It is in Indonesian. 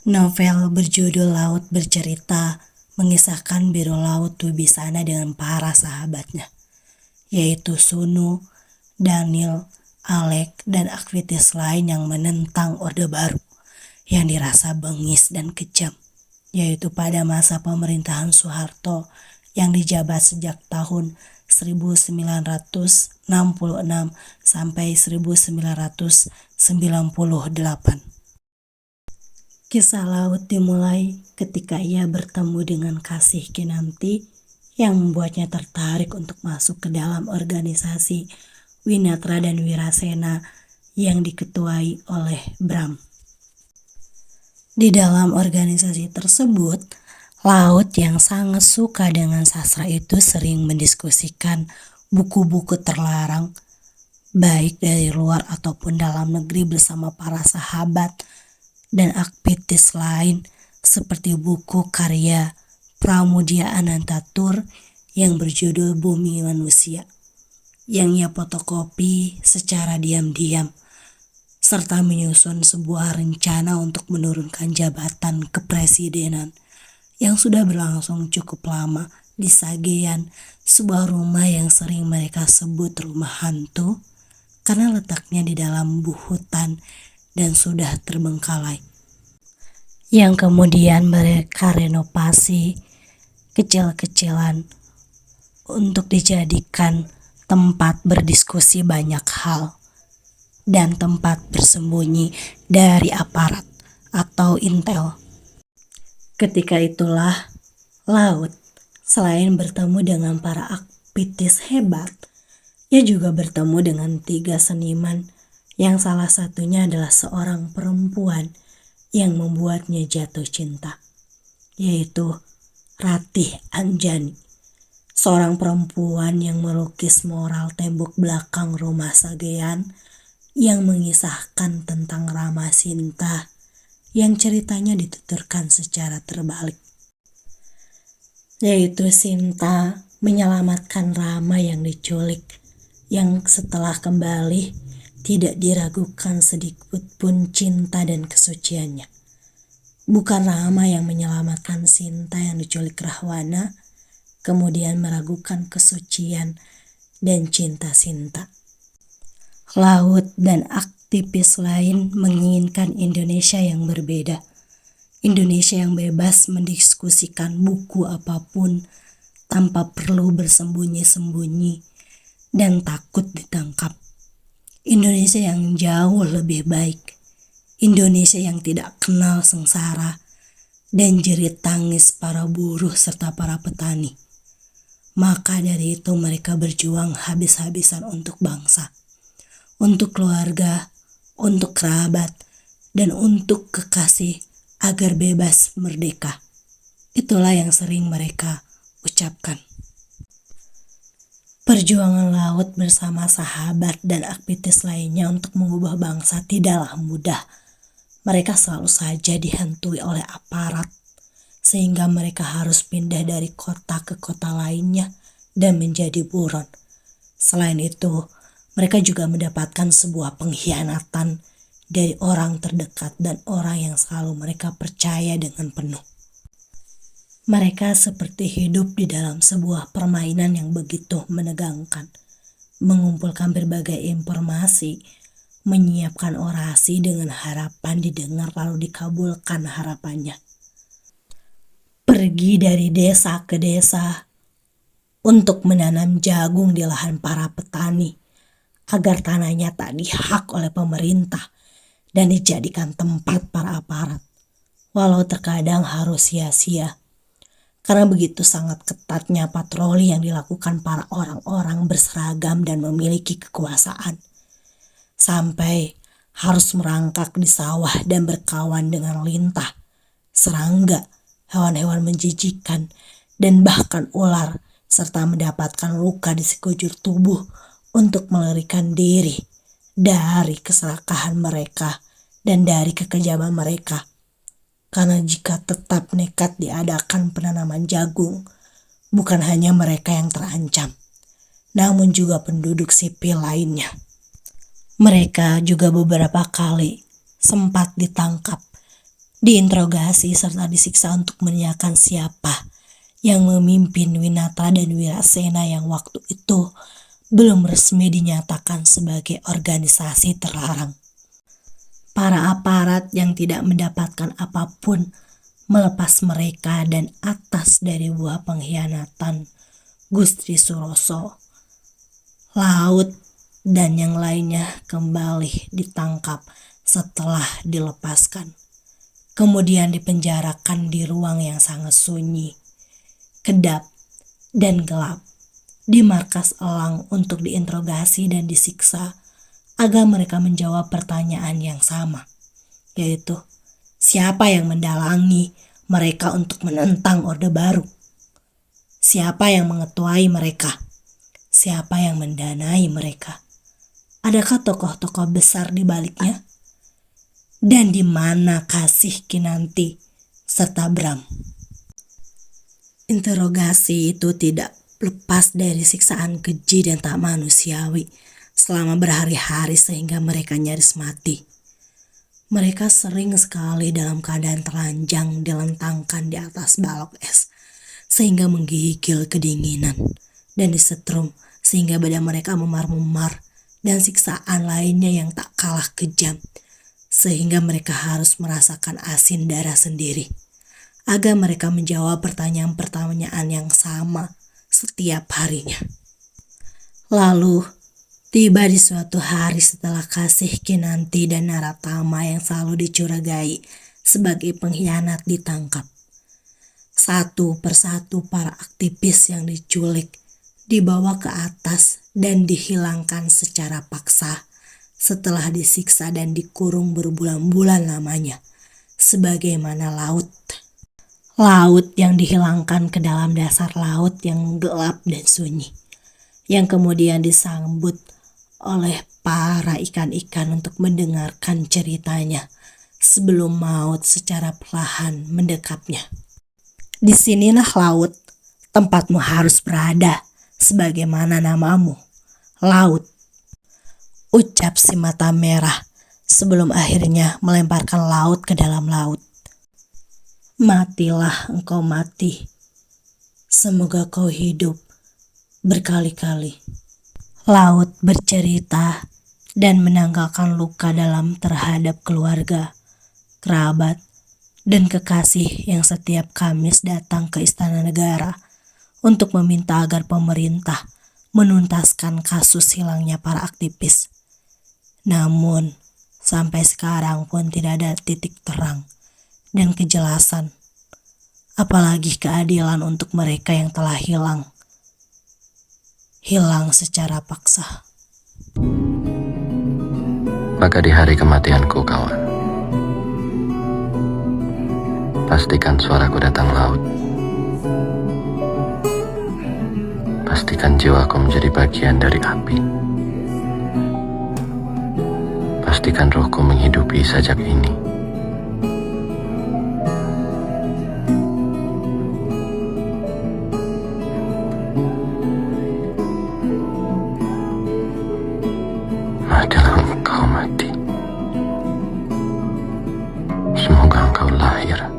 Novel berjudul Laut bercerita mengisahkan biru laut Wibisana dengan para sahabatnya, yaitu Sunu, Daniel, Alek, dan aktivis lain yang menentang Orde Baru yang dirasa bengis dan kejam, yaitu pada masa pemerintahan Soeharto yang dijabat sejak tahun 1966 sampai 1998. Kisah Laut dimulai ketika ia bertemu dengan Kasih Kinanti yang membuatnya tertarik untuk masuk ke dalam organisasi Winatra dan Wirasena yang diketuai oleh Bram. Di dalam organisasi tersebut, Laut yang sangat suka dengan sastra itu sering mendiskusikan buku-buku terlarang, baik dari luar ataupun dalam negeri bersama para sahabat dan aktivis lain seperti buku karya Pramudia Anantatur yang berjudul Bumi Manusia yang ia fotokopi secara diam-diam serta menyusun sebuah rencana untuk menurunkan jabatan kepresidenan yang sudah berlangsung cukup lama di Sagean, sebuah rumah yang sering mereka sebut rumah hantu karena letaknya di dalam hutan dan sudah terbengkalai, yang kemudian mereka renovasi kecil-kecilan untuk dijadikan tempat berdiskusi banyak hal dan tempat bersembunyi dari aparat atau intel. Ketika itulah Laut selain bertemu dengan para aktivis hebat, ia juga bertemu dengan 3 seniman yang salah satunya adalah seorang perempuan yang membuatnya jatuh cinta, yaitu Ratih Anjani, seorang perempuan yang melukis mural tembok belakang rumah Sagean yang mengisahkan tentang Rama Sinta yang ceritanya dituturkan secara terbalik, yaitu Sinta menyelamatkan Rama yang diculik, yang setelah kembali tidak diragukan sedikit pun cinta dan kesuciannya. Bukan Rama yang menyelamatkan Sinta yang diculik Rahwana, kemudian meragukan kesucian dan cinta Sinta. Laut dan aktivis lain menginginkan Indonesia yang berbeda. Indonesia yang bebas mendiskusikan buku apapun tanpa perlu bersembunyi-sembunyi dan takut ditangkap. Indonesia yang jauh lebih baik. Indonesia yang tidak kenal sengsara dan jerit tangis para buruh serta para petani. Maka dari itu mereka berjuang habis-habisan untuk bangsa, untuk keluarga, untuk kerabat, dan untuk kekasih agar bebas merdeka. Itulah yang sering mereka ucapkan. Perjuangan Laut bersama sahabat dan aktivis lainnya untuk mengubah bangsa tidaklah mudah. Mereka selalu saja dihantui oleh aparat, sehingga mereka harus pindah dari kota ke kota lainnya dan menjadi buron. Selain itu, mereka juga mendapatkan sebuah pengkhianatan dari orang terdekat dan orang yang selalu mereka percaya dengan penuh. Mereka seperti hidup di dalam sebuah permainan yang begitu menegangkan, mengumpulkan berbagai informasi, menyiapkan orasi dengan harapan didengar lalu dikabulkan harapannya. Pergi dari desa ke desa untuk menanam jagung di lahan para petani agar tanahnya tak dihak oleh pemerintah dan dijadikan tempat para aparat, walau terkadang harus sia-sia karena begitu sangat ketatnya patroli yang dilakukan para orang-orang berseragam dan memiliki kekuasaan, sampai harus merangkak di sawah dan berkawan dengan lintah, serangga, hewan-hewan menjijikan, dan bahkan ular, serta mendapatkan luka di sekujur tubuh untuk melarikan diri dari keserakahan mereka dan dari kekejaman mereka. Karena jika tetap nekat diadakan penanaman jagung, bukan hanya mereka yang terancam, namun juga penduduk sipil lainnya. Mereka juga beberapa kali sempat ditangkap diinterogasi serta disiksa untuk menanyakan siapa yang memimpin Winata dan Wirasena yang waktu itu belum resmi dinyatakan sebagai organisasi terlarang. Para aparat yang tidak mendapatkan apapun melepas mereka dan atas dari buah pengkhianatan Gusti Suroso, Laut dan yang lainnya kembali ditangkap setelah dilepaskan. Kemudian dipenjarakan di ruang yang sangat sunyi, kedap, dan gelap di markas elang untuk diinterogasi dan disiksa agar mereka menjawab pertanyaan yang sama, yaitu siapa yang mendalangi mereka untuk menentang Orde Baru? Siapa yang mengetuai mereka? Siapa yang mendanai mereka? Adakah tokoh-tokoh besar di baliknya? Dan di mana Kasih Kinanti serta Bram? Interogasi itu tidak lepas dari siksaan keji dan tak manusiawi selama berhari-hari sehingga mereka nyaris mati. Mereka sering sekali dalam keadaan telanjang dilentangkan di atas balok es sehingga menggigil kedinginan dan disetrum sehingga badan mereka memar-memar, dan siksaan lainnya yang tak kalah kejam sehingga mereka harus merasakan asin darah sendiri agar mereka menjawab pertanyaan-pertanyaan yang sama setiap harinya. Lalu tiba di suatu hari setelah Kasih Kinanti dan Naratama yang selalu dicurigai sebagai pengkhianat ditangkap. Satu persatu para aktivis yang diculik dibawa ke atas dan dihilangkan secara paksa setelah disiksa dan dikurung berbulan-bulan lamanya, sebagaimana laut. Laut yang dihilangkan ke dalam dasar laut yang gelap dan sunyi, yang kemudian disambut oleh para ikan-ikan untuk mendengarkan ceritanya sebelum maut secara perlahan mendekapnya. Disinilah laut, tempatmu harus berada, sebagaimana namamu, Laut, ucap si mata merah sebelum akhirnya melemparkan Laut ke dalam laut. Matilah engkau mati, semoga kau hidup berkali-kali. Laut bercerita dan menanggalkan luka dalam terhadap keluarga, kerabat, dan kekasih yang setiap Kamis datang ke Istana Negara untuk meminta agar pemerintah menuntaskan kasus hilangnya para aktivis. Namun, sampai sekarang pun tidak ada titik terang dan kejelasan, apalagi keadilan untuk mereka yang telah hilang secara paksa. Maka di hari kematianku, kawan, pastikan suaraku datang laut. Pastikan jiwaku menjadi bagian dari api. Pastikan rohku menghidupi sajak ini. Matilah engkau mati. Semoga engkau lahir